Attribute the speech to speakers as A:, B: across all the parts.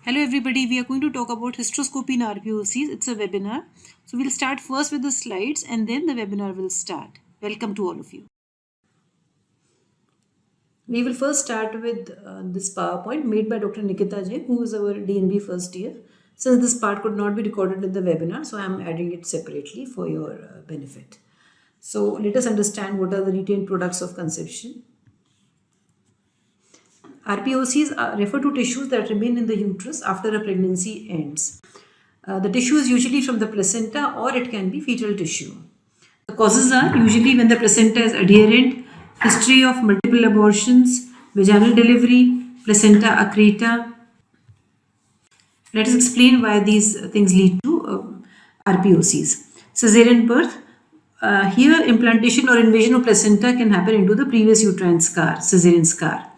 A: Hello everybody, we are going to talk about hysteroscopy in RPOCs. It's a webinar. So we'll start first with the slides and then the webinar will start. Welcome to all of you. We will first start with this PowerPoint made by Dr. Nikita Jain, who is our DNB first year. Since this part could not be recorded in the webinar, so I am adding it separately for your benefit. So let us understand what are the retained products of conception. RPOCs refer to tissues that remain in the uterus after a pregnancy ends. The tissue is usually from the placenta or it can be fetal tissue. The causes are usually when the placenta is adherent, history of multiple abortions, vaginal delivery, placenta accreta. Let us explain why these things lead to RPOCs. Caesarean birth. Here, implantation or invasion of placenta can happen into the previous uterine scar, caesarean scar.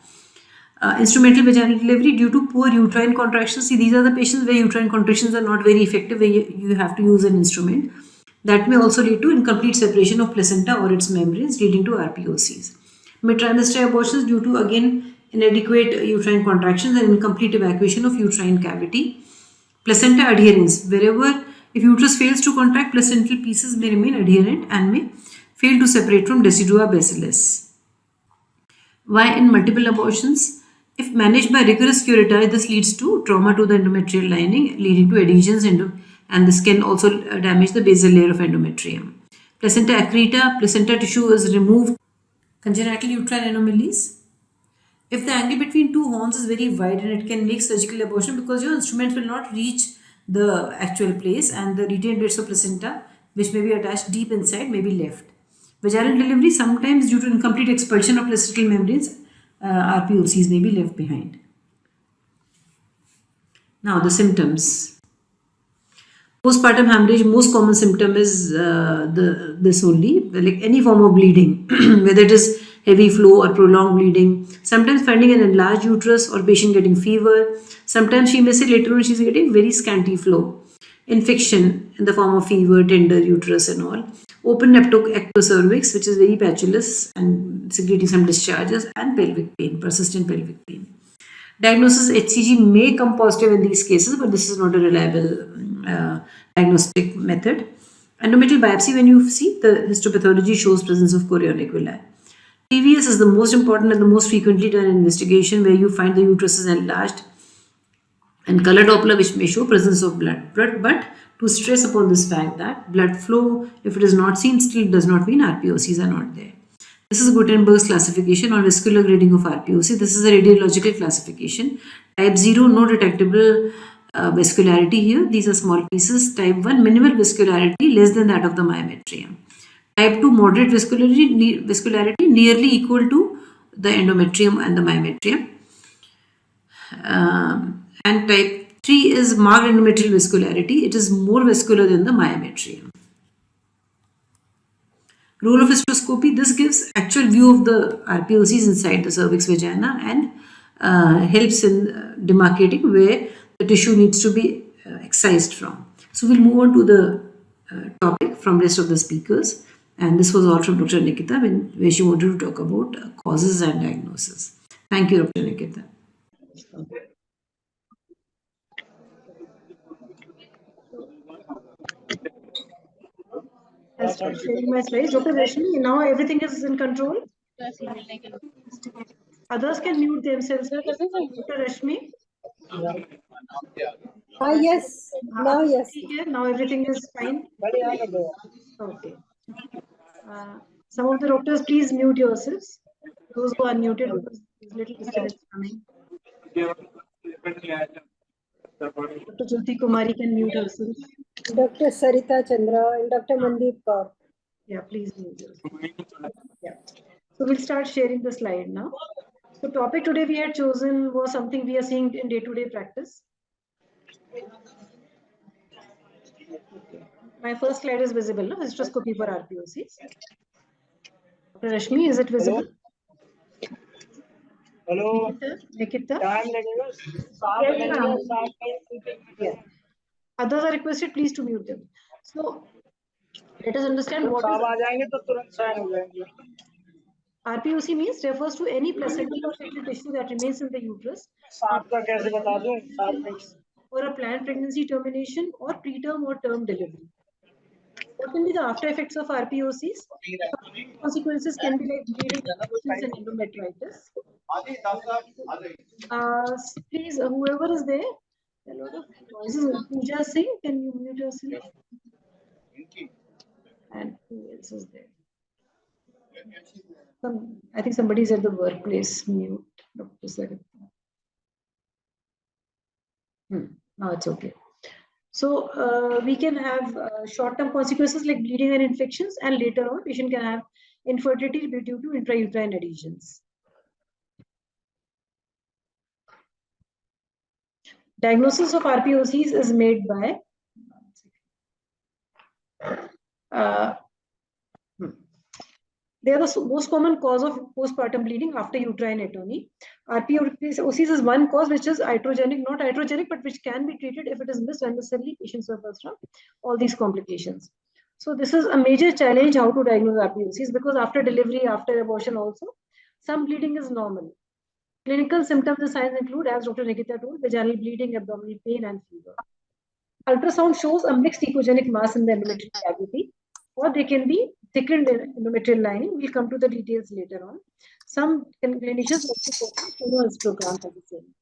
A: Instrumental vaginal delivery due to poor uterine contractions. See, these are the patients where uterine contractions are not very effective, where you have to use an instrument. That may also lead to incomplete separation of placenta or its membranes, leading to RPOCs. Mid-trimester abortions due to, again, inadequate uterine contractions and incomplete evacuation of uterine cavity. Placenta adherence. Wherever, if uterus fails to contract, placental pieces may remain adherent and may fail to separate from decidua bacillus. Why in multiple abortions? If managed by rigorous curettage, this leads to trauma to the endometrial lining, leading to adhesions, and this can also damage the basal layer of endometrium. Placenta accreta, placenta tissue is removed. Congenital uterine anomalies. If the angle between two horns is very wide and it can make surgical abortion because your instrument will not reach the actual place and the retained bits of placenta, which may be attached deep inside, may be left. Vaginal delivery, sometimes due to incomplete expulsion of placental membranes, RPOCs may be left behind. Now the symptoms. Postpartum hemorrhage, most common symptom is this only, like any form of bleeding, whether it is heavy flow or prolonged bleeding. Sometimes finding an enlarged uterus or patient getting fever. Sometimes she may say later on she's getting very scanty flow. Infection in the form of fever, tender uterus and all. Open ectocervix, which is very patulous and secreting some discharges, and pelvic pain, persistent pelvic pain. Diagnosis HCG may come positive in these cases, but this is not a reliable diagnostic method. Endometrial biopsy, when you see the histopathology shows presence of chorionic villi. TVS is the most important and the most frequently done investigation where you find the uterus is enlarged, and color Doppler, which may show presence of blood. But to stress upon this fact that blood flow, if it is not seen, still does not mean RPOCs are not there. This is Gutenberg's classification on vascular grading of RPOC. This is a radiological classification. Type 0, no detectable vascularity here. These are small pieces. Type 1, minimal vascularity, less than that of the myometrium. Type 2, moderate vascularity nearly equal to the endometrium and the myometrium. And type 3 is marked endometrial vascularity. It is more vascular than the myometrium. Role of hysteroscopy, this gives actual view of the RPOCs inside the cervix vagina and helps in demarcating where the tissue needs to be excised from. So we'll move on to the topic from rest of the speakers, and this was all from Dr. Nikita where she wanted to talk about causes and diagnosis. Thank you, Dr. Nikita.
B: I'll start sharing my slides. Dr. Rashmi, now everything is in control? Others can mute themselves. Dr. Rashmi?
C: Yes. Now, yes.
B: Now everything is fine? Okay. Some of the doctors, please mute yourselves. Those who are muted, because there's little disturbance coming. Dr. Jyoti Kumari can mute herself.
C: Dr. Sarita Chandra and Dr. Mandeep Kaur.
B: Yeah, please mute yourself. Yeah. So we'll start sharing the slide now. So topic today we had chosen was something we are seeing in day-to-day practice. Okay. My first slide is visible, no? Hysteroscopy for RPOCs. Dr. Rashmi, is it visible?
D: Hello.
B: Nikita?
D: Yes,
B: yeah. Others are requested, please to mute them. So let us understand what is RPOC means refers to any placental or fetal tissue that remains in the uterus or a planned pregnancy termination or preterm or term delivery. What can be the after effects of RPOCs? Consequences can be like bleeding, infections, and endometritis. Please, whoever is there, a lot of noises. Pooja Singh, can you mute yourself? And who else is there? I think somebody's at the workplace. Mute, Dr. Sarita. Now it's okay. So we can have short-term consequences like bleeding and infections, and later on, patient can have infertility due to intrauterine adhesions. Diagnosis of RPOCs is made by they are the most common cause of postpartum bleeding after uterine atony. RPOCs is one cause which is iatrogenic, not iatrogenic, but which can be treated if it is missed unnecessarily. Patient suffers from all these complications. So this is a major challenge how to diagnose RPOCs, because after delivery, after abortion also, some bleeding is normal. Clinical symptoms and signs include, as Dr. Nikita told, vaginal bleeding, abdominal pain, and fever. Ultrasound shows a mixed echogenic mass in the endometrial cavity, or they can be thickened endometrial lining. We'll come to the details later on. Some clinicians also perform histogram for the same.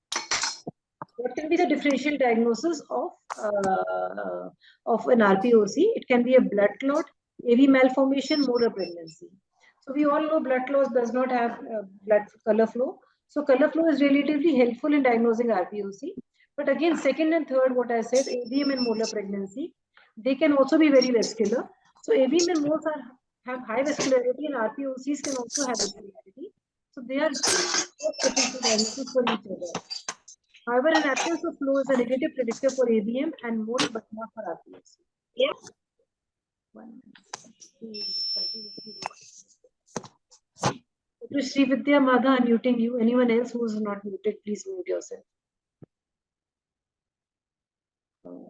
B: What can be the differential diagnosis of an RPOC? It can be a blood clot, AV malformation, mode of pregnancy. So we all know blood clot does not have blood color flow. So color flow is relatively helpful in diagnosing RPOC. But again, second and third, what I said, AVM and molar pregnancy, they can also be very vascular. So AVM and moles have high vascularity, and RPOCs can also have vascularity. So they are differential diagnosis for each other. However, an absence of flow is a negative predictor for AVM and mole, but not for RPOC. Yep. Dr. Srividya Madha, unmuting you. Anyone else who is not muted, please mute yourself.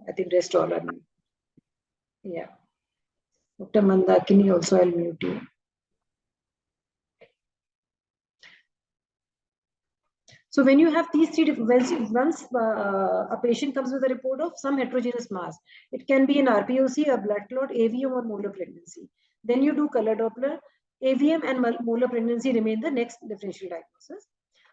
B: I think rest all are muted. Yeah. Dr. Mandakini also, I'll mute you. So when you have these three different, once a patient comes with a report of some heterogeneous mass, it can be an RPOC, a blood clot, AVM, or molar pregnancy. Then you do color Doppler. AVM and molar pregnancy remain the next differential diagnosis.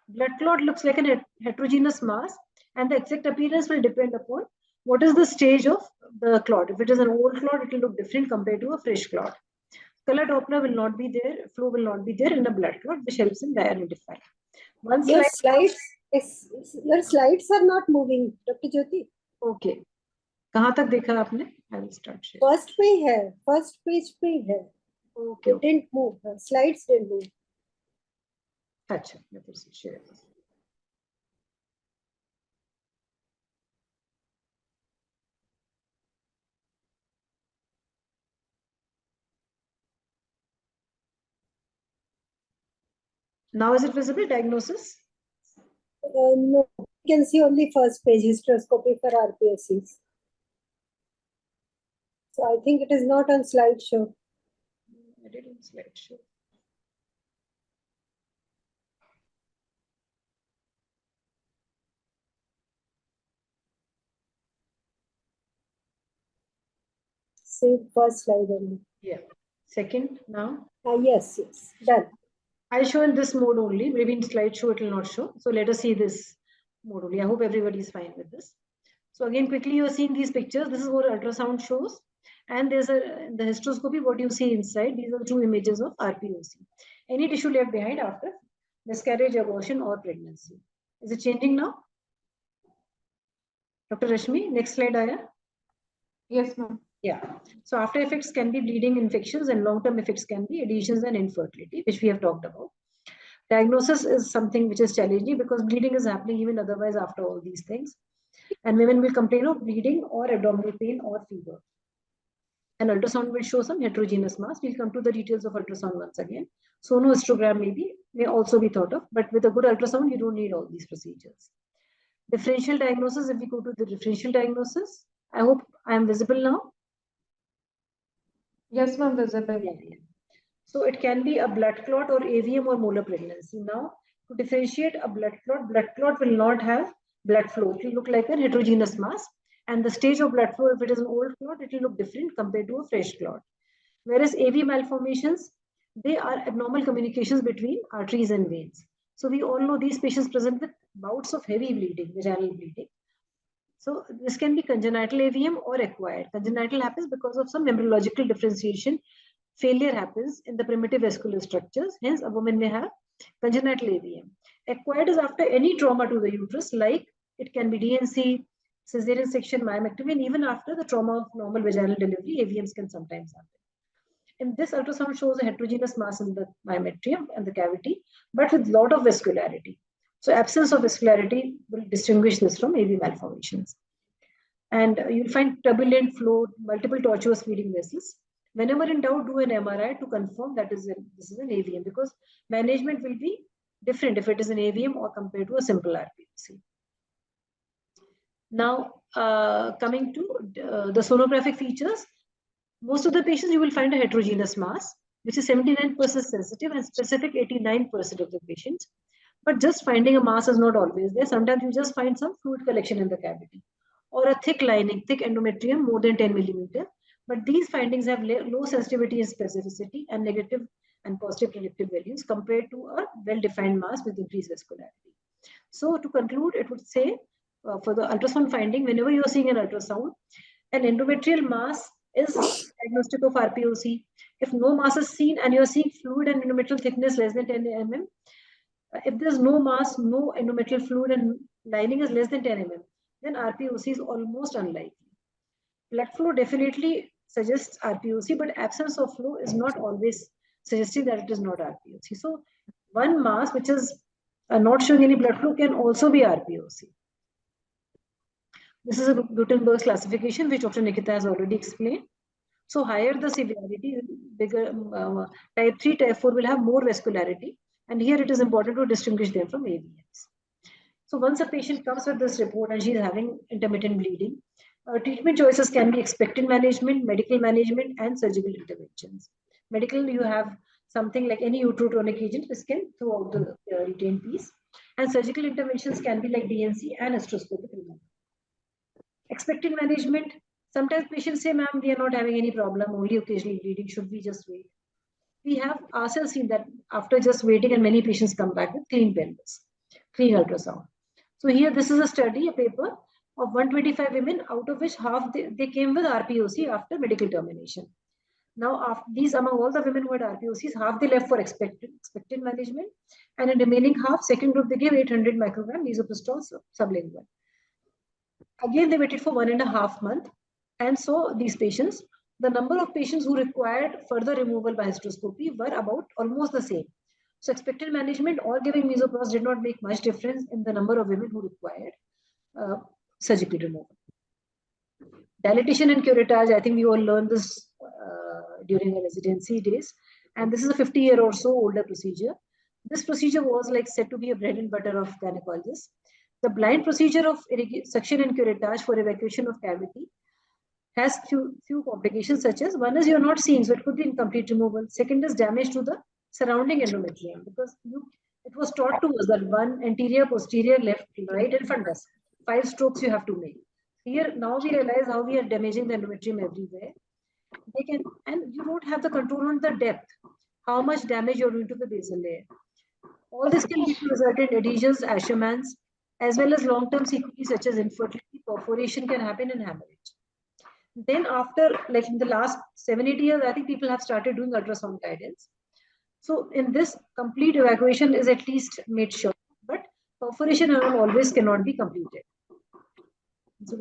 B: Blood clot looks like a heterogeneous mass, and the exact appearance will depend upon what is the stage of the clot. If it is an old clot, it will look different compared to a fresh clot. Color Doppler will not be there, flow will not be there in a blood clot, which helps in identify.
C: Your slides are not moving, Dr. Jyoti.
B: Okay. कहाँ तक देखा आपने? I will start sharing.
C: First page है, first page पे है.
B: Okay.
C: It didn't move. Slides didn't move.
B: अच्छा, मैं फिर से share. Now is it visible? Diagnosis?
C: No, you can see only first page, hysteroscopy for RPOCs. So I think it is not on slideshow.
B: I did on slideshow.
C: See first slide only.
B: Yeah. Second now.
C: Yes, done.
B: I'll show in this mode only. Maybe in slideshow it will not show. So let us see this mode only. I hope everybody is fine with this. So again, quickly you are seeing these pictures. This is what ultrasound shows. And there's the hysteroscopy, what you see inside. These are two images of RPOC. Any tissue left behind after miscarriage, abortion, or pregnancy. Is it changing now? Dr. Rashmi, next slide, Aya.
D: Yes, ma'am.
B: Yeah. So after effects can be bleeding, infections, and long-term effects can be adhesions and infertility, which we have talked about. Diagnosis is something which is challenging because bleeding is happening even otherwise after all these things. And women will complain of bleeding or abdominal pain or fever. And ultrasound will show some heterogeneous mass. We'll come to the details of ultrasound once again. Sonohysterogram may also be thought of, but with a good ultrasound, you don't need all these procedures. Differential diagnosis, if we go to the differential diagnosis, I hope I am visible now.
D: Yes, ma'am, visible.
B: Yeah. So it can be a blood clot or AVM or molar pregnancy. Now, to differentiate a blood clot will not have blood flow. It will look like a heterogeneous mass. And the stage of blood flow, if it is an old clot, it will look different compared to a fresh clot. Whereas AV malformations, they are abnormal communications between arteries and veins. So we all know these patients present with bouts of heavy bleeding, vaginal bleeding. So this can be congenital AVM or acquired. Congenital happens because of some embryological differentiation. Failure happens in the primitive vascular structures. Hence, a woman may have congenital AVM. Acquired is after any trauma to the uterus, like it can be DNC, cesarean section, myomectomy, and even after the trauma of normal vaginal delivery, AVMs can sometimes happen. And this ultrasound shows a heterogeneous mass in the myometrium and the cavity, but with a lot of vascularity. So absence of vascularity will distinguish this from AV malformations. And you'll find turbulent flow, multiple tortuous feeding vessels. Whenever in doubt, do an MRI to confirm that this is an AVM, because management will be different if it is an AVM or compared to a simple RPOC. Now, coming to the sonographic features, most of the patients you will find a heterogeneous mass, which is 79% sensitive and specific 89% of the patients. But just finding a mass is not always there. Sometimes you just find some fluid collection in the cavity or a thick lining, thick endometrium more than 10 millimeter. But these findings have low sensitivity and specificity and negative and positive predictive values compared to a well-defined mass with increased vascularity. So to conclude, it would say for the ultrasound finding, whenever you are seeing an ultrasound, an endometrial mass is diagnostic of RPOC. If no mass is seen and you are seeing fluid and endometrial thickness less than 10 mm, if there's no mass, no endometrial fluid and lining is less than 10 mm, then RPOC is almost unlikely. Blood flow definitely suggests RPOC, but absence of flow is not always suggesting that it is not RPOC. So one mass which is not showing any blood flow can also be RPOC. This is a Gutenberg's classification, which Dr. Nikita has already explained. So higher the severity, bigger type 3, type 4 will have more vascularity. And here it is important to distinguish them from AVMs. So once a patient comes with this report and she is having intermittent bleeding, treatment choices can be expectant management, medical management, and surgical interventions. Medical, you have something like any uterotonic agent, this can throw out the retained piece. And surgical interventions can be like DNC and hysteroscopic removal. Expectant management, sometimes patients say, ma'am, we are not having any problem, only occasional bleeding, should we just wait? We have ourselves seen that after just waiting, and many patients come back with clean pelvis, clean ultrasound. So here, this is a study, a paper of 125 women, out of which half they came with RPOC after medical termination. Now, after these, among all the women who had RPOCs, half they left for expectant management, and in the remaining half, second group, they gave 800 microgram misoprostol sublingual. Again, they waited for 1.5 months, and so these patients, the number of patients who required further removal by hysteroscopy were about almost the same. So expectant management or giving misoprostol did not make much difference in the number of women who required surgical removal. Dilatation and curettage, I think we all learned this during the residency days. And this is a 50-year or so older procedure. This procedure was like said to be a bread and butter of gynecologists. The blind procedure of suction and curettage for evacuation of cavity has few complications, such as one is you're not seeing, so it could be incomplete removal. Second is damage to the surrounding endometrium, because it was taught to us that one anterior, posterior, left, right, and fundus. 5 strokes you have to make. Here now we realize how we are damaging the endometrium everywhere. And you don't have the control on the depth, how much damage you're doing to the basal layer. All this can lead to resultant adhesions, Ashermans, as well as long-term sequelae such as infertility, perforation can happen, and hemorrhage. Then after, like in the last 7-8 years, I think people have started doing ultrasound guidance. So in this, complete evacuation is at least made sure, but perforation always cannot be completed. This is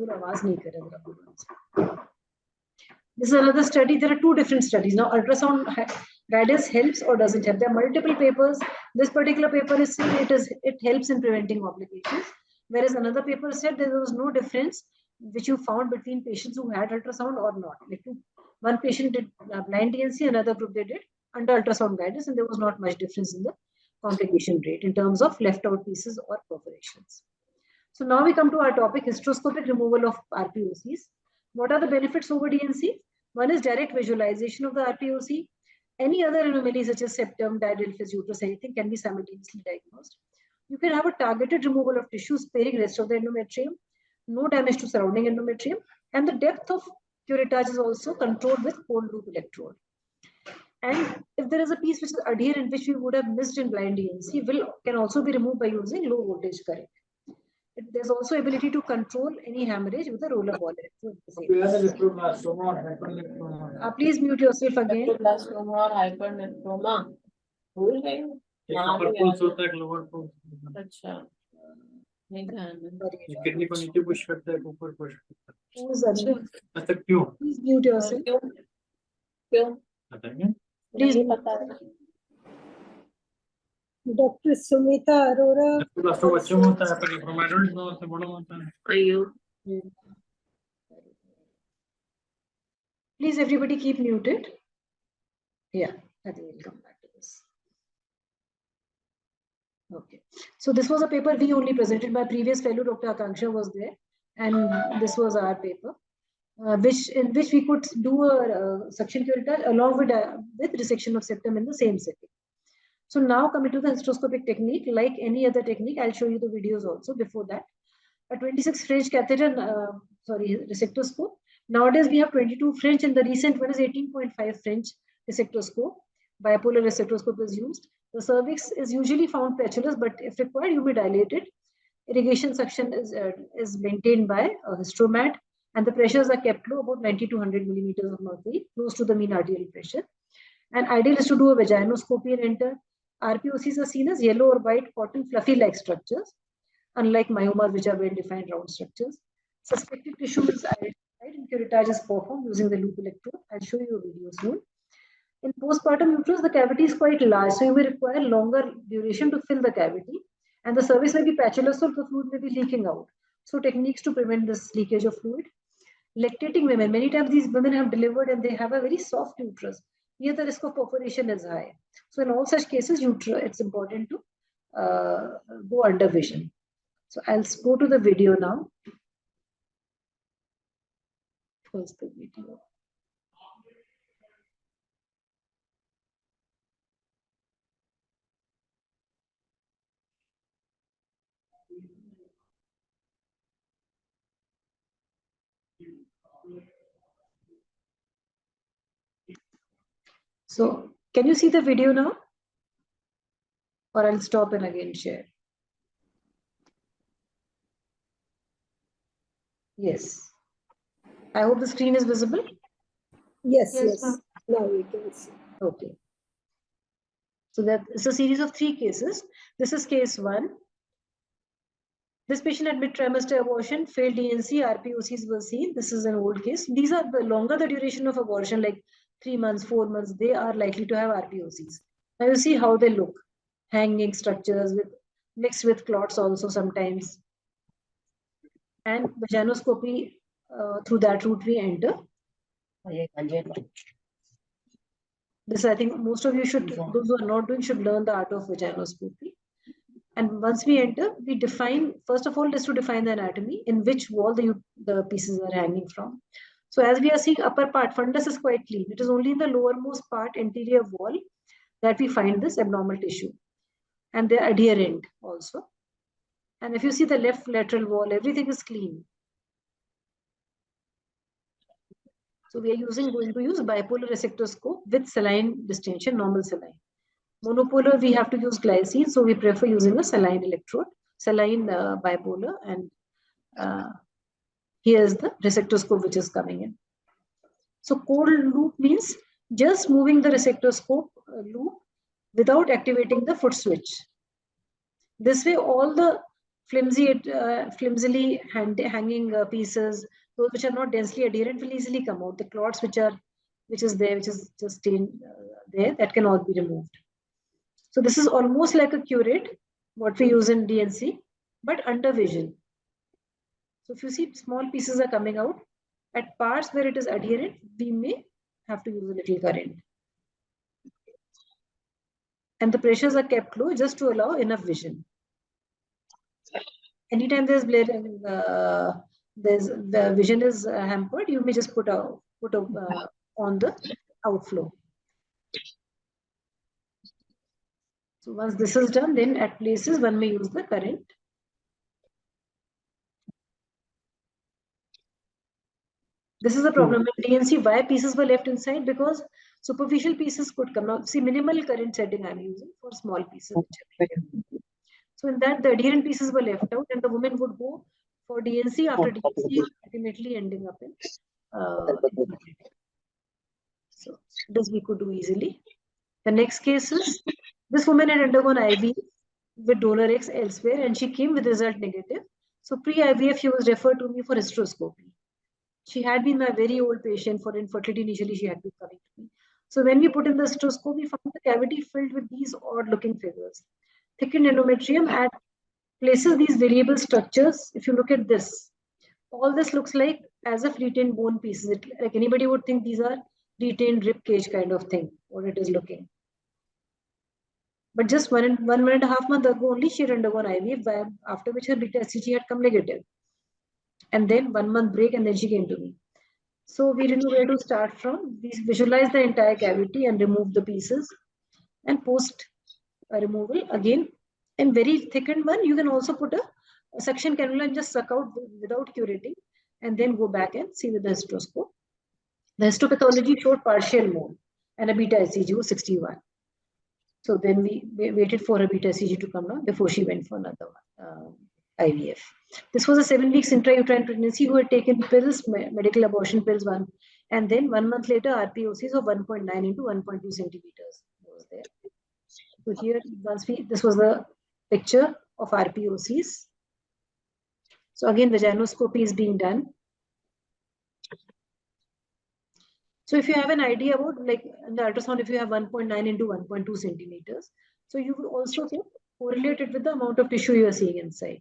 B: another study. There are 2 different studies. Now, ultrasound guidance helps or doesn't help. There are multiple papers. This particular paper is saying it helps in preventing complications, whereas another paper said there was no difference which you found between patients who had ultrasound or not. Like one patient did blind DNC, another group they did under ultrasound guidance, and there was not much difference in the complication rate in terms of left out pieces or perforations. So now we come to our topic, hysteroscopic removal of RPOCs. What are the benefits over DNC? One is direct visualization of the RPOC. Any other anomaly such as septum, didelphys, uterus, anything can be simultaneously diagnosed. You can have a targeted removal of tissue sparing rest of the endometrium, no damage to surrounding endometrium, and the depth of curettage is also controlled with cold loop electrode. And if there is a piece which is adherent, which we would have missed in blind DNC, can also be removed by using low voltage current. There's also ability to control any hemorrhage with a roller ball electrode. Please mute yourself again.
E: Hyperblastoma और hypernephroma भूल गई हूँ। नाम ही याद है। अच्छा नहीं ध्यान है।
F: किडनी को नीचे पुश करता है ऊपर पुश करता
B: Who's that?
F: है ऐसा क्यों
B: Please mute yourself.
E: क्यों
F: बताएंगे
B: Please
E: नहीं पता है।
C: Dr. Sumita Arora.
F: तो बच्चों में होता है पर एडल्ट में होता है बड़ों में होता है
E: अयो
B: Please, everybody keep muted. Yeah, I think we'll come back to this. Okay. So this was a paper we only presented. My previous fellow, Dr. Akanksha, was there. And this was our paper, in which we could do a suction curettage along with resection of septum in the same setting. So now coming to the hysteroscopic technique, like any other technique, I'll show you the videos also before that. A 26 French catheter, resectoscope. Nowadays we have 22 French and the recent one is 18.5 French resectoscope. Bipolar resectoscope is used. The cervix is usually found patulous, but if required, you may dilate it. Irrigation suction is maintained by a hysteromat, and the pressures are kept low, about 90 to 100 millimeters of mercury, close to the mean arterial pressure. And ideal is to do a vaginoscopy and enter. RPOCs are seen as yellow or white cotton fluffy-like structures, unlike myomas, which are well-defined round structures. Suspected tissue is identified and curettage is performed using the loop electrode. I'll show you a video soon. In postpartum uterus, the cavity is quite large, so you may require longer duration to fill the cavity. And the cervix may be patulous, so the fluid may be leaking out. So techniques to prevent this leakage of fluid. Lactating women, many times these women have delivered and they have a very soft uterus. Here the risk of perforation is high. So in all such cases, it's important to go under vision. So I'll go to the video now. First the video. So can you see the video now? Or I'll stop and again share. Yes. I hope the screen is visible.
C: Yes,
D: Yes,
C: yes.
D: ma'am.
C: Now we can see.
B: Okay. So that is a series of 3 cases. This is case 1. This patient had mid-trimester abortion, failed DNC, RPOCs were seen. This is an old case. These are the longer the duration of abortion, like 3 months, 4 months, they are likely to have RPOCs. Now you see how they look. Hanging structures mixed with clots also sometimes. And vaginoscopy, through that route we enter. This, I think most of you should, those who are not doing, should learn the art of vaginoscopy. And once we enter, we define, first of all, is to define the anatomy, in which wall the pieces are hanging from. So as we are seeing, upper part, fundus is quite clean. It is only in the lowermost part, anterior wall, that we find this abnormal tissue. And they are adherent also. And if you see the left lateral wall, everything is clean. So we are going to use bipolar resectoscope with saline distension, normal saline. Monopolar, we have to use glycine, so we prefer using a saline electrode, saline bipolar, and here's the resectoscope which is coming in. So cold loop means just moving the resectoscope loop without activating the foot switch. This way, all the flimsily hanging pieces, those which are not densely adherent, will easily come out. The clots which is just stained there, that can all be removed. So this is almost like a curate, what we use in DNC, but under vision. So if you see small pieces are coming out, at parts where it is adherent, we may have to use a little current. And the pressures are kept low just to allow enough vision. Anytime there's blaring, the vision is hampered, you may just put on the outflow. So once this is done, then at places one may use the current. This is the problem with DNC. Why pieces were left inside? Because superficial pieces could come out. See, minimal current setting I'm using for small pieces. So in that, the adherent pieces were left out, and the woman would go for DNC after DNC, ultimately ending up in infertility. So this we could do easily. The next case is this woman had undergone IVF with donor X elsewhere, and she came with result negative. So pre-IVF, she was referred to me for hysteroscopy. She had been my very old patient for infertility. Initially, she had been coming to me. So when we put in the hysteroscope, we found the cavity filled with these odd-looking figures. Thickened endometrium at places these variable structures. If you look at this, all this looks like as if retained bone pieces. Like anybody would think these are retained rib cage kind of thing, what it is looking. But just one and a half month ago only, she had undergone IVF, after which her beta-HCG had come negative. And then 1 month break, and then she came to me. So we didn't know where to start from. We visualized the entire cavity and removed the pieces. And post removal, again, in very thickened one, you can also put a suction cannula and just suck out without curating, and then go back and see with the hysteroscope. The histopathology showed partial mole, and a beta-HCG was 61. So then we waited for a beta-HCG to come down before she went for another one, IVF. This was a 7 weeks intrauterine pregnancy who had taken pills, medical abortion pills, and then 1 month later, RPOCs of 1.9 into 1.2 centimeters was there. So here, this was the picture of RPOCs. So again, vaginoscopy is being done. So if you have an idea about, like in the ultrasound, if you have 1.9 into 1.2 centimeters, so you will also correlate it with the amount of tissue you are seeing inside.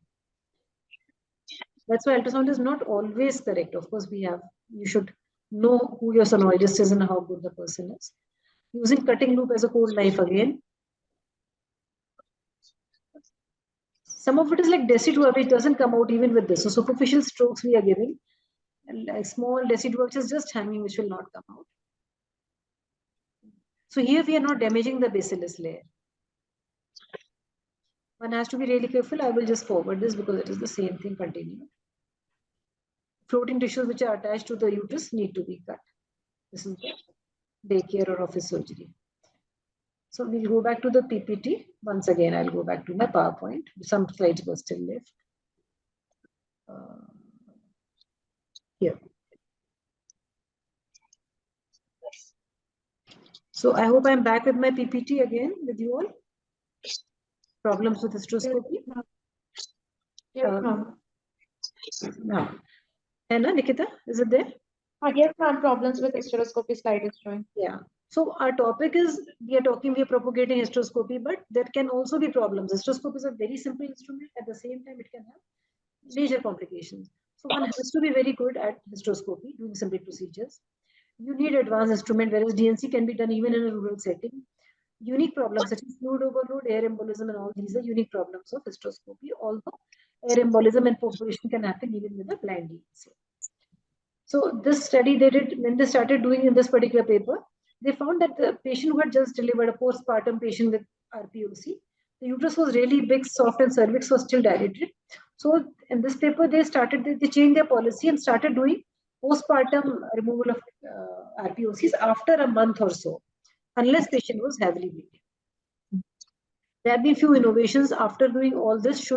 B: That's why ultrasound is not always correct. Of course, you should know who your sonologist is and how good the person is. Using cutting loop as a cold knife again. Some of it is like decidua, which doesn't come out even with this. So superficial strokes we are giving. And small decidua, which is just hanging, which will not come out. So here we are not damaging the bacillus layer. One has to be really careful. I will just forward this because it is the same thing continued. Floating tissues which are attached to the uterus need to be cut. This is the daycare or office surgery. So we'll go back to the PPT. Once again, I'll go back to my PowerPoint. Some slides were still left. Here. So I hope I'm back with my PPT again with you all. Problems with hysteroscopy?
D: Yes, ma'am.
B: Now, Anna, Nikita, is it there?
D: Yes, ma'am. Problems with hysteroscopy slide is showing.
B: Yeah. So our topic is, we are propagating hysteroscopy, but there can also be problems. Hysteroscope is a very simple instrument. At the same time, it can have major complications. So one has to be very good at hysteroscopy, doing simple procedures. You need advanced instrument, whereas DNC can be done even in a rural setting. Unique problems such as fluid overload, air embolism, and all these are unique problems of hysteroscopy, although air embolism and perforation can happen even with a blind DNC. So this study they did, when they started doing in this particular paper, they found that the patient who had just delivered, a postpartum patient with RPOC, the uterus was really big, soft, and cervix was still dilated. So in this paper, they changed their policy and started doing postpartum removal of RPOCs after a month or so, unless patient was heavily bleeding. There have been few innovations after doing all this.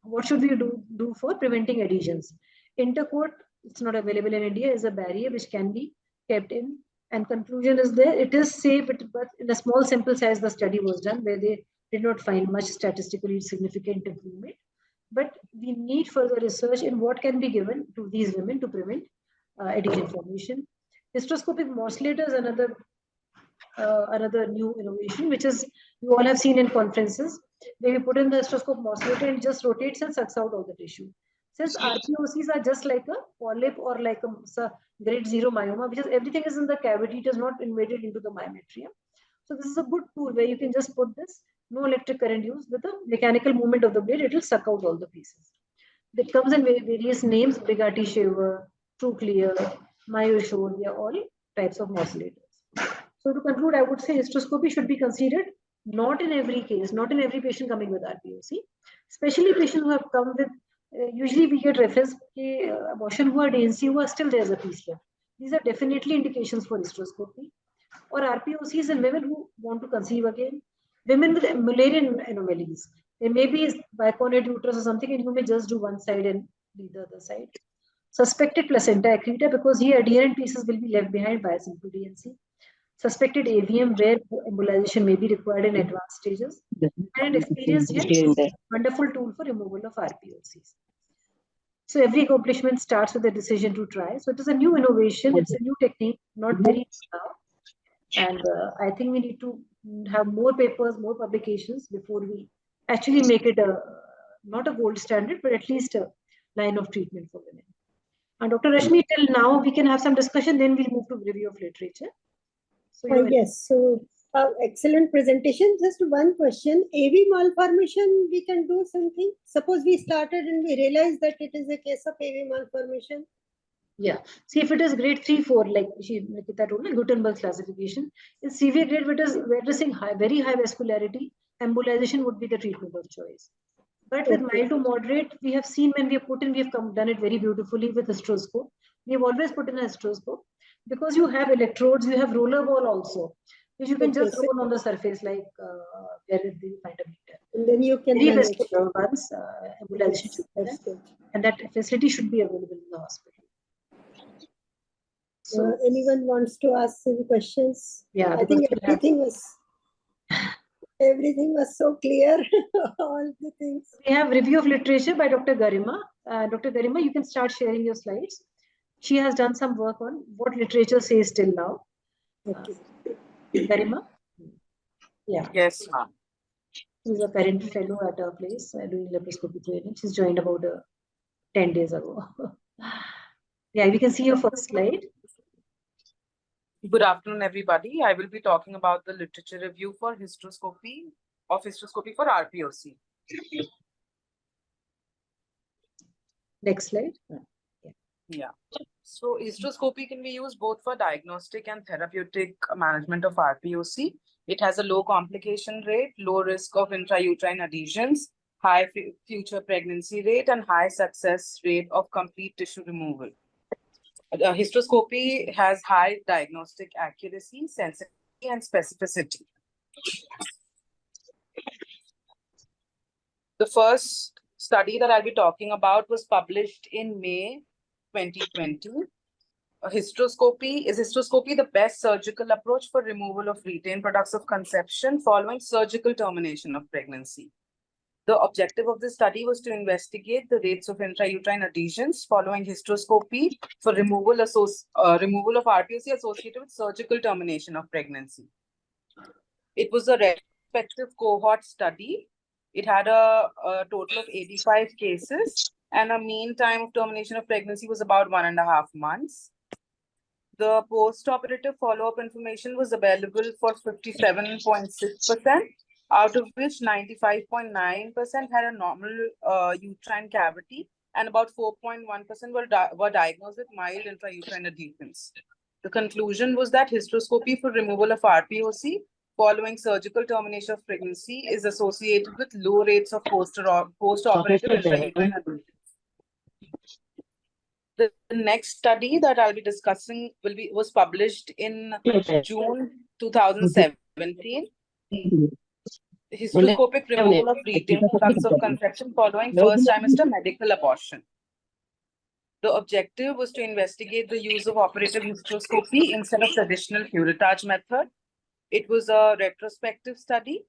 B: What should we do for preventing adhesions? Intercourt, it's not available in India, is a barrier which can be kept in. And conclusion is there, it is safe, but in a small sample size, the study was done where they did not find much statistically significant improvement. But we need further research in what can be given to these women to prevent adhesion formation. Hysteroscopic morcellata is another new innovation, which is you all have seen in conferences, where we put in the hysteroscope morcellator and just rotates and sucks out all the tissue. Since RPOCs are just like a polyp or like a grade 0 myoma, which is everything is in the cavity, it is not invaded into the myometrium. So this is a good tool where you can just put this, no electric current used, with the mechanical movement of the blade, it will suck out all the pieces. It comes in various names, Brigatti shaver, True Clear, Myosure, they are all types of morcellators. So to conclude, I would say hysteroscopy should be considered Not in every case, not in every patient coming with RPOC, especially patients who have come with, usually we get reference abortion who are DNC who are still there as a PCF. These are definitely indications for hysteroscopy. Or RPOCs in women who want to conceive again, women with Mullerian anomalies. There may be biconate uterus or something, and you may just do one side and leave the other side. Suspected placenta accreta, because here adherent pieces will be left behind by a simple DNC. Suspected AVM, where embolization may be required in advanced stages. And experienced yet wonderful tool for removal of RPOCs. So every accomplishment starts with a decision to try. So it is a new innovation. It's a new technique, not very new now. And I think we need to have more papers, more publications before we actually make it not a gold standard, but at least a line of treatment for women. And Dr. Rashmi, till now we can have some discussion, then we'll move to review of literature. So
C: yes, so excellent presentation. Just one question. AV malformation, we can do something. Suppose we started and we realized that it is a case of AV malformation.
B: Yeah. See, if it is grade 3, 4, like Nikita told, Gutenberg classification, is severe grade, but is addressing very high vascularity, embolization would be the treatment of choice. But with mild to moderate, we have seen when we have put in, we have done it very beautifully with hysteroscope. We have always put in a hysteroscope because you have electrodes, you have roller ball also, which you can just roll on the surface like where you find a meter.
C: And then you can
B: Very
C: manage.
B: vascular ones, embolization should be done, and that facility should be available in the hospital.
C: So, anyone wants to ask any questions?
B: Yeah,
C: I think everything was so clear. All the things.
B: We have review of literature by Dr. Garima. Dr. Garima, you can start sharing your slides. She has done some work on what literature says till now.
C: Okay.
B: Garima? Yeah.
E: Yes, ma'am.
B: She's a parental fellow at our place doing laparoscopy training. She's joined about 10 days ago. Yeah, we can see your first slide.
G: Good afternoon, everybody. I will be talking about the literature review for hysteroscopy for RPOC.
B: Next slide.
G: Yeah. So hysteroscopy can be used both for diagnostic and therapeutic management of RPOC. It has a low complication rate, low risk of intrauterine adhesions, high future pregnancy rate, and high success rate of complete tissue removal. Hysteroscopy has high diagnostic accuracy, sensitivity, and specificity. The first study that I'll be talking about was published in May 2020. Is hysteroscopy the best surgical approach for removal of retained products of conception following surgical termination of pregnancy? The objective of this study was to investigate the rates of intrauterine adhesions following hysteroscopy for removal of RPOC associated with surgical termination of pregnancy. It was a retrospective cohort study. It had a total of 85 cases, and a mean time of termination of pregnancy was about 1.5 months. The post-operative follow-up information was available for 57.6%. Out of which 95.9% had a normal uterine cavity, and about 4.1% were diagnosed with mild intrauterine adhesions. The conclusion was that hysteroscopy for removal of RPOC following surgical termination of pregnancy is associated with low rates of post-operative intrauterine adhesions. The next study that I'll be discussing was published in June 2017. Hysteroscopic removal of retained products of conception following first trimester medical abortion. The objective was to investigate the use of operative hysteroscopy instead of traditional curettage method. It was a retrospective study.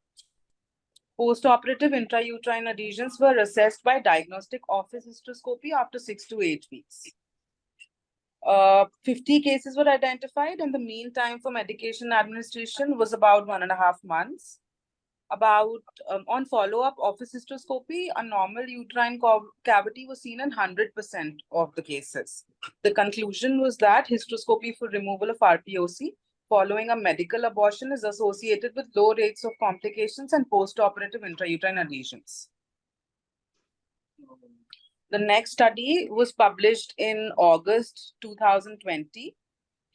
G: Post-operative intrauterine adhesions were assessed by diagnostic office hysteroscopy after 6 to 8 weeks. 50 cases were identified, and the mean time for medication administration was about 1.5 months. On follow-up office hysteroscopy, a normal uterine cavity was seen in 100% of the cases. The conclusion was that hysteroscopy for removal of RPOC following a medical abortion is associated with low rates of complications and post-operative intrauterine adhesions. The next study was published in August 2020.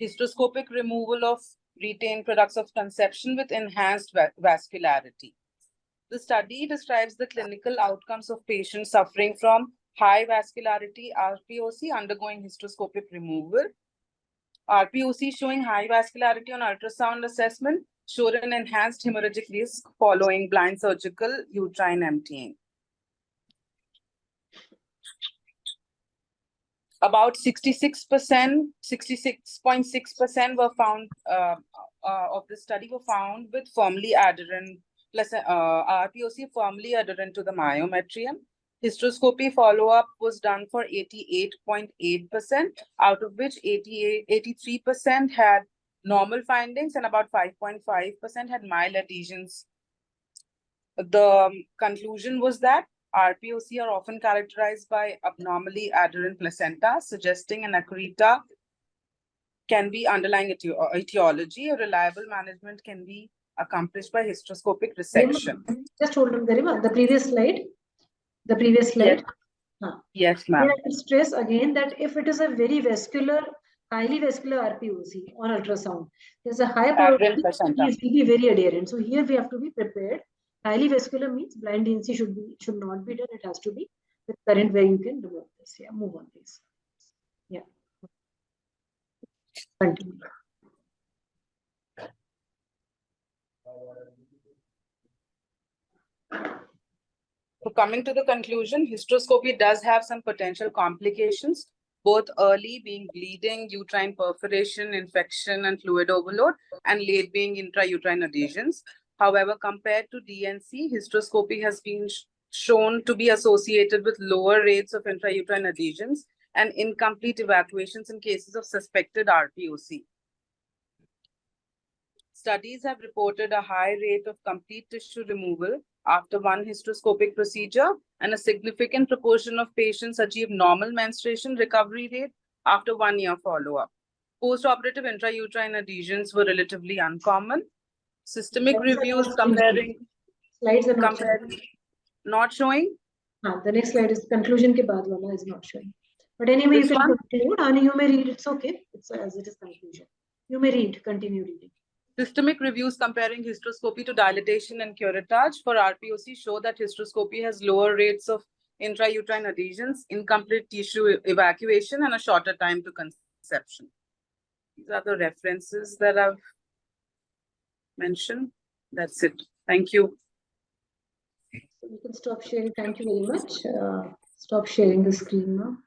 G: Hysteroscopic removal of retained products of conception with enhanced vascularity. The study describes the clinical outcomes of patients suffering from high vascularity RPOC undergoing hysteroscopic removal. RPOC showing high vascularity on ultrasound assessment showed an enhanced hemorrhagic risk following blind surgical uterine emptying. About 66.6% were found of the study were found with firmly adherent plus RPOC firmly adherent to the myometrium. Hysteroscopy follow-up was done for 88.8%, out of which 83% had normal findings and about 5.5% had mild adhesions. The conclusion was that RPOC are often characterized by abnormally adherent placenta, suggesting an accreta can be underlying etiology. A reliable management can be accomplished by hysteroscopic resection.
B: Just hold on, Garima. The previous slide. The previous slide.
G: Yes, ma'am.
B: I have to stress again that if it is a very vascular, highly vascular RPOC on ultrasound, there's a high probability it will be very adherent. So here we have to be prepared. Highly vascular means blind DNC should not be done. It has to be with current where you can remove this. Yeah, move on, please. Yeah. Continue.
G: So coming to the conclusion, hysteroscopy does have some potential complications, both early being bleeding, uterine perforation, infection, and fluid overload, and late being intrauterine adhesions. However, compared to DNC, hysteroscopy has been shown to be associated with lower rates of intrauterine adhesions and incomplete evacuations in cases of suspected RPOC. Studies have reported a high rate of complete tissue removal after one hysteroscopic procedure, and a significant proportion of patients achieve normal menstruation recovery rate after 1 year follow-up. Post-operative intrauterine adhesions were relatively uncommon. Systemic reviews comparing
B: slides are not showing.
G: Not showing.
B: The next slide is conclusion ke baad wala is not showing. But anyway, you can conclude. Ani, you may read. It's okay. It's as it is conclusion. You may read. Continue reading.
G: Systemic reviews comparing hysteroscopy to dilatation and curettage for RPOC show that hysteroscopy has lower rates of intrauterine adhesions, incomplete tissue evacuation, and a shorter time to conception. These are the references that I've mentioned. That's it. Thank you.
B: You can stop sharing. Thank you very much. Stop sharing the screen now.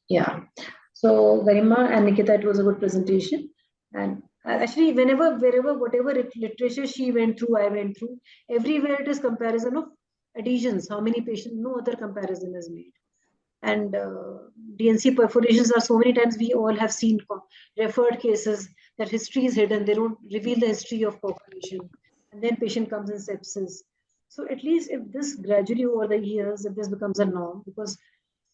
B: Yeah. So, Garima and Nikita, it was a good presentation. And actually, wherever, whatever literature she went through, I went through, everywhere it is comparison of adhesions. How many patients, no other comparison is made. And DNC perforations are so many times we all have seen referred cases that history is hidden. They don't reveal the history of perforation. And then patient comes in sepsis. So at least if this gradually over the years, if this becomes a norm, because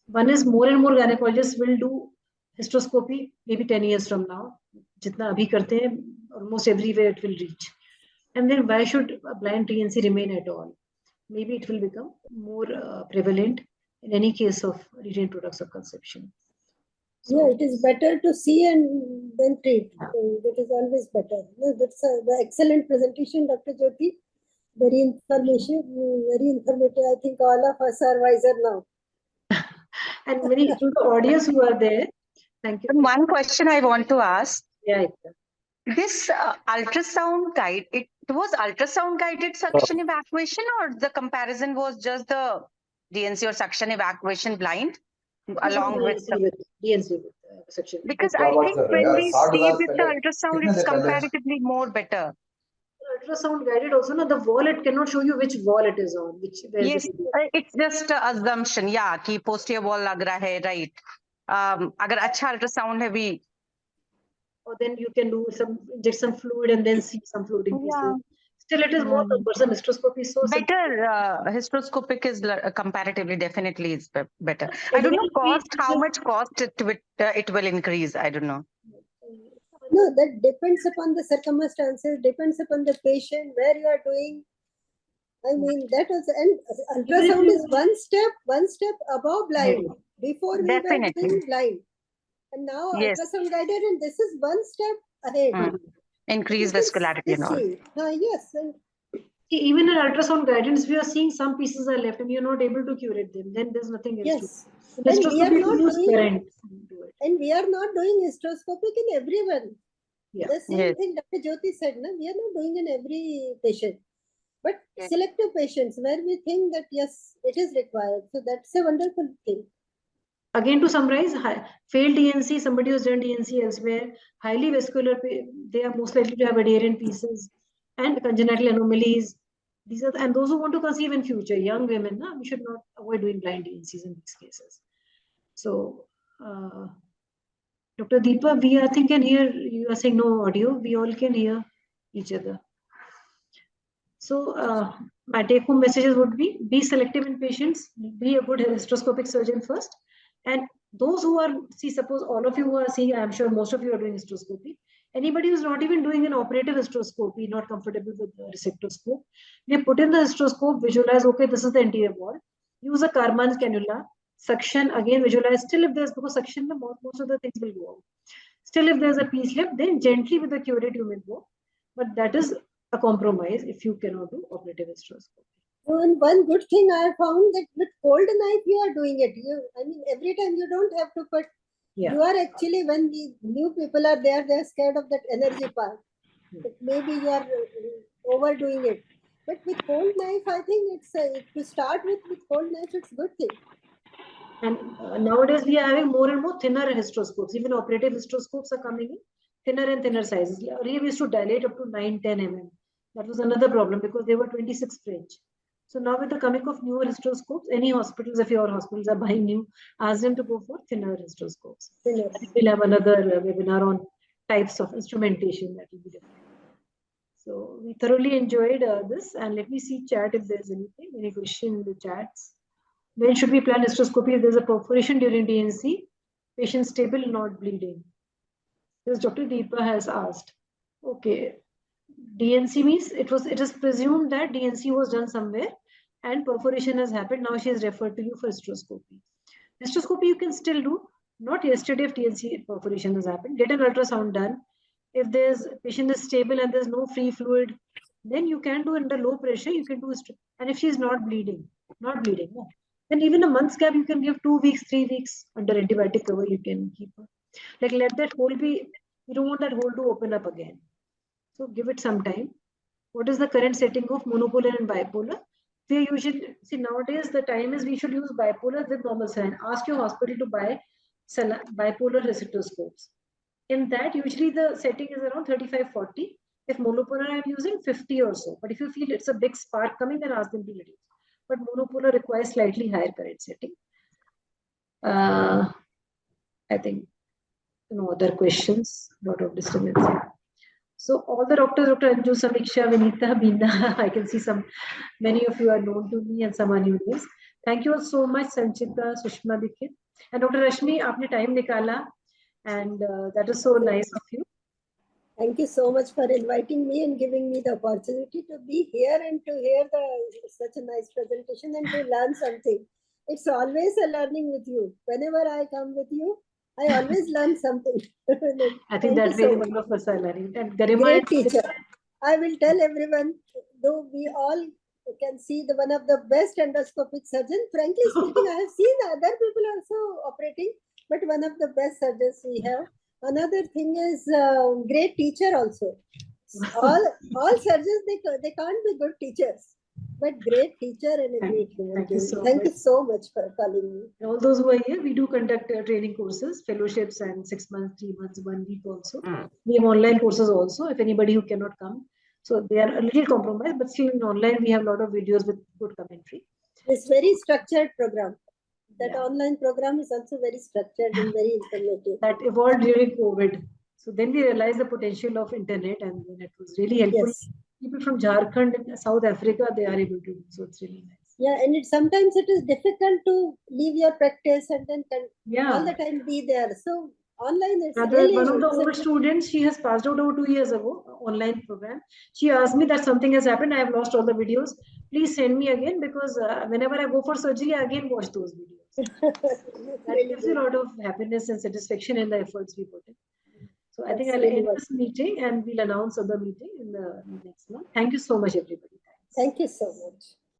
B: one is more and more gynecologists will do hysteroscopy maybe 10 years from now. Jitna abhi karte hain, almost everywhere it will reach. And then why should a blind DNC remain at all? Maybe it will become more prevalent in any case of retained products of conception.
C: So, yeah, it is better to see and then treat. So that is always better. No, that's the excellent presentation, Dr. Jyoti. Very informative. I think all of us are wiser now.
B: And many to the audience who are there. Thank you.
H: And one question I want to ask.
B: Yeah.
H: This ultrasound guide, it was ultrasound guided suction evacuation, or the comparison was just the DNC or suction evacuation blind along with the
B: DNC suction?
H: Because I think when we see with the ultrasound, it's comparatively more better.
B: Ultrasound guided also, no, the wall, it cannot show you which wall it is on.
H: Yes, it's just an assumption. Yeah, कि posterior wall lag raha hai, right? Agar अच्छा ultrasound hai we.
B: Or then you can do inject some fluid and then see some floating pieces.
H: Yeah.
B: Still, it is more cumbersome. Hysteroscopy is so
H: better. Hysteroscopic is comparatively definitely is better. I don't know cost. How much cost it will increase? I don't know.
C: No, that depends upon the circumstances. Depends upon the patient where you are doing. I mean that was, and ultrasound is one step above blind. Before we were doing blind. And now ultrasound guided, and this is one step ahead.
H: Mm. Increase
C: You can
H: vascularity and all.
C: see. Yes, and
B: Even in ultrasound guidance, we are seeing some pieces are left and you're not able to curate them. Then there's nothing else
C: yes.
B: to do.
C: And we are
B: Hysteroscopy,
C: not
B: you use
C: doing,
B: current to it.
C: and we are not doing hysteroscopic in everyone.
B: Yeah.
C: The same
H: Yes.
C: thing Dr. Jyoti said, no? We are not doing in every patient, but
H: Yes.
C: selective patients where we think that yes, it is required. So that's a wonderful thing.
B: Again, to summarize, failed DNC, somebody who's done DNC elsewhere, highly vascular, they are most likely to have adherent pieces and congenital anomalies. These are, and those who want to conceive in future, young women, we should not avoid doing blind DNCs in these cases. So, Dr. Deepa, we I think can hear, you are saying no audio, we all can hear each other. So, my take home messages would be selective in patients, be a good hysteroscopic surgeon first. And those who are, see, suppose all of you who are seeing, I'm sure most of you are doing hysteroscopy. Anybody who's not even doing an operative hysteroscopy, not comfortable with the resectoscope, they put in the hysteroscope, visualize, okay, this is the anterior wall. Use a Karman's cannula, suction, again visualize, still if there's, because suction, most of the things will go out. Still if there's a piece left, then gently with the curate you may go. But that is a compromise if you cannot do operative hysteroscopy.
C: And one good thing I found that with cold knife you are doing it. I mean, every time you don't have to put.
B: Yeah.
C: You are actually, when the new people are there, they're scared of that energy part. But maybe you are overdoing it. But with cold knife, I think it's to start with cold knife, it's a good thing.
B: And nowadays we are having more and more thinner hysteroscopes. Even operative hysteroscopes are coming in thinner and thinner sizes. Earlier we used to dilate up to 9-10 mm. That was another problem because they were 26 French. So now with the coming of newer hysteroscopes, any hospitals, if your hospitals are buying new, ask them to go for thinner hysteroscopes.
C: Thinner.
B: We'll have another webinar on types of instrumentation that will be different. So we thoroughly enjoyed this, and let me see chat if there's anything, any question in the chats. When should we plan hysteroscopy if there's a perforation during DNC? Patient stable, not bleeding. This Dr. Deepa has asked. Okay, DNC means it is presumed that DNC was done somewhere and perforation has happened. Now she has referred to you for hysteroscopy. Hysteroscopy you can still do. Not yesterday if DNC perforation has happened. Get an ultrasound done. If there's patient is stable and there's no free fluid, then you can do under low pressure. You can do and if she's not bleeding, no. Then even a month's gap you can give 2 weeks, 3 weeks under antibiotic cover. You can keep her. Like let that hole be. You don't want that hole to open up again. So give it some time. What is the current setting of monopolar and bipolar? We usually see nowadays the time is we should use bipolar with normal saline. Ask your hospital to buy bipolar resectoscopes. In that, usually the setting is around 35-40. If monopolar, I'm using 50 or so. But if you feel it's a big spark coming, then ask them to reduce. But monopolar requires slightly higher current setting. I think no other questions. Lot of disturbance. So all the doctors, Dr. Anju, Samiksha, Vinita, Beena, I can see many of you are known to me and some are new names. Thank you all so much, Sanchita, Sushma Dikit. And Dr. Rashmi, aapne time nikala. And that is so nice of you.
C: Thank you so much for inviting me and giving me the opportunity to be here and to hear such a nice presentation and to learn something. It's always a learning with you. Whenever I come with you, I always learn something.
B: I think that way one of us are learning. And Garima,
C: great teacher. I will tell everyone, though we all can see one of the best endoscopic surgeons. Frankly speaking, I have seen other people also operating, but one of the best surgeons we have. Another thing is great teacher also. All surgeons, they can't be good teachers, but great teacher and a great human being. Thank you so much for calling me.
B: All those who are here, we do conduct training courses, fellowships, and 6 months, 3 months, 1 week also. We have online courses also, if anybody who cannot come. So they are a little compromised, but still in online, we have a lot of videos with good commentary.
C: It's very structured program. That online program is also very structured and very informative.
B: That evolved during COVID. So then we realized the potential of internet and it was really helpful. Yes. People from Jharkhand and South Africa, they are able to do. So it's really nice.
C: Yeah, and sometimes it is difficult to leave your practice and then all the time be there. So online is really...
B: One of the old students, she has passed out over 2 years ago, online program. She asked me that something has happened. I have lost all the videos. Please send me again because whenever I go for surgery, I again watch those videos. That gives you a lot of happiness and satisfaction in the efforts we put in. So I think
C: That's
B: I'll
C: really
B: end
C: what-
B: this meeting and we'll announce other meeting in the next month. Thank you so much, everybody. Thanks.
C: Thank you so much.